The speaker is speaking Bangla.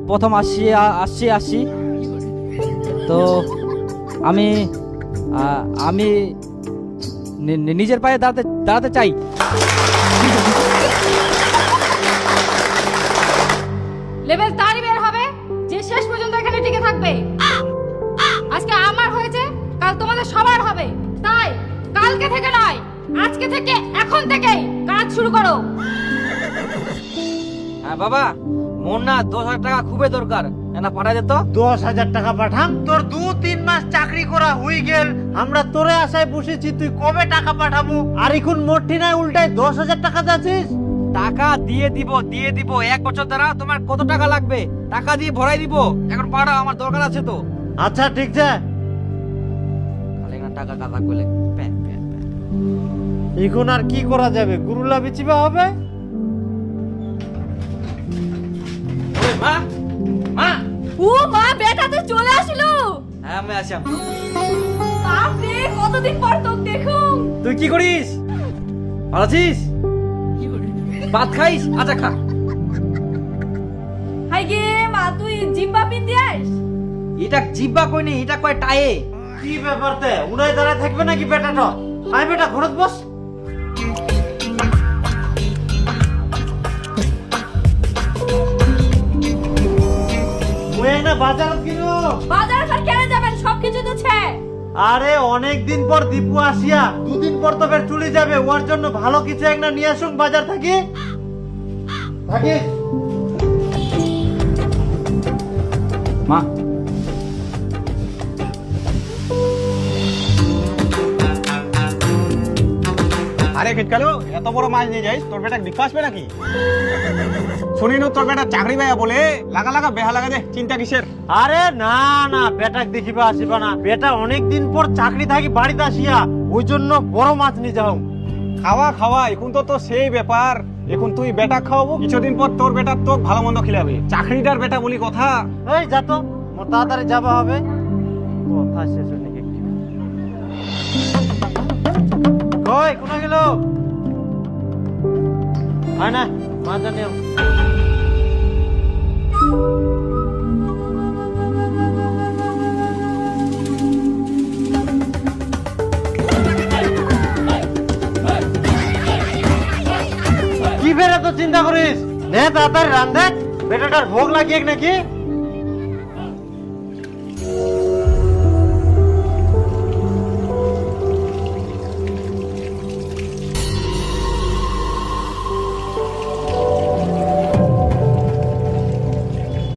প্রথম আসছি তো আমি আমি নিজের পায়ে দাঁড়াতে চাই। লেভেল তারই বের হবে যে শেষ পর্যন্ত এখানে টিকে থাকবে। আজকে আমার হয়েছে, কাল তোমাদের সবার হবে। তাই কালকে থেকে নয়, আজকে থেকে, এখন থেকেই কাজ শুরু করো। হ্যাঁ বাবা, মোর না 10,000 টাকা খুবই দরকার, না পাঠাই দিত। 10,000 টাকা পাঠাম? তোর 2-3 মাস চাকরি করা হয়ে গেল, আমরা তোরে আশায় বসেছি, তুই কবে টাকা পাঠাবো? আর এখন মোটি নাই, উল্টায় 10,000 টাকা যাচ্ছিস। টাকা দিয়ে দিব 1 বছর দ্বারা তোমার কত টাকা লাগবে টাকা দিয়ে ভরাই দিব। এখন পাঠাও, আমার দরকার আছে তো। আচ্ছা ঠিক আছে। খালি না টাকা কাটা কইলে এখন আর কি করা যাবে, গুরুলা বিচিবা হবে। ওই মা মা ও মা, বেটা তো চলে আসলো। হ্যাঁ আমি আসলাম। বাপরে, কতদিন পর তোকে দেখুম। তুই কি করিস? ভালো আছিস? ভাত খাইস? আচ্ছা খা। হাই গে মা, তুই জিম্বা পিন্দিয়াস? এটা জিব্বা কইনি, এটা কয় টায়ে। কি ব্যাপার তে, উনাই দাঁড়ায় থাকবে নাকি বেটাটা? আয় বেটা, ঘরত বস। ওই না বাজার কিনো। বাজার আর কেন যাবেন, সবকিছু তো ছে। আরে অনেক দিন পর দীপু আসিয়া, 2 দিন পর তো ফের চলে যাবে, ওর জন্য ভালো কিছু একটা নিয়ে আসুন বাজার থাকি। মা আরে কেটকালো, এত বড় মাছ নিয়ে যাইস, তোর বেটা বিকাশ আসবে নাকি? শুনি নো তোর বেটা চাকরি পাইয়া বলে, লাগা লাগা বেহা লাগা দে, চিন্তা কিসের? আরে না না, বেটাক দেখিবা আসিবা না, বেটা অনেক দিন পর চাকরি থাকি বাড়িতে আসিয়া, ওই জন্য বড় মাছ নিয়ে যাও। খাওয়া খাওয়া, এখন তো তো সেই ব্যাপার। এখন তুই বেটা খাওয়াবো, কিছুদিন পর তোর বেটা তোকে ভালো মন্দ খিলাবে। চাকরিটার বেটা বলি কথা। এই যা তো, মোর তাড়াতাড়ি যাবা হবে। কথা শেষ হয়ে নাকি? কই কোনা গেল? আয় না, মাছ নিও। কি ফের এত চিন্তা করিস? নে তাড়াতাড়ি রান্ধে, বেটাটার ভোগ লাগিয়ে নাকি?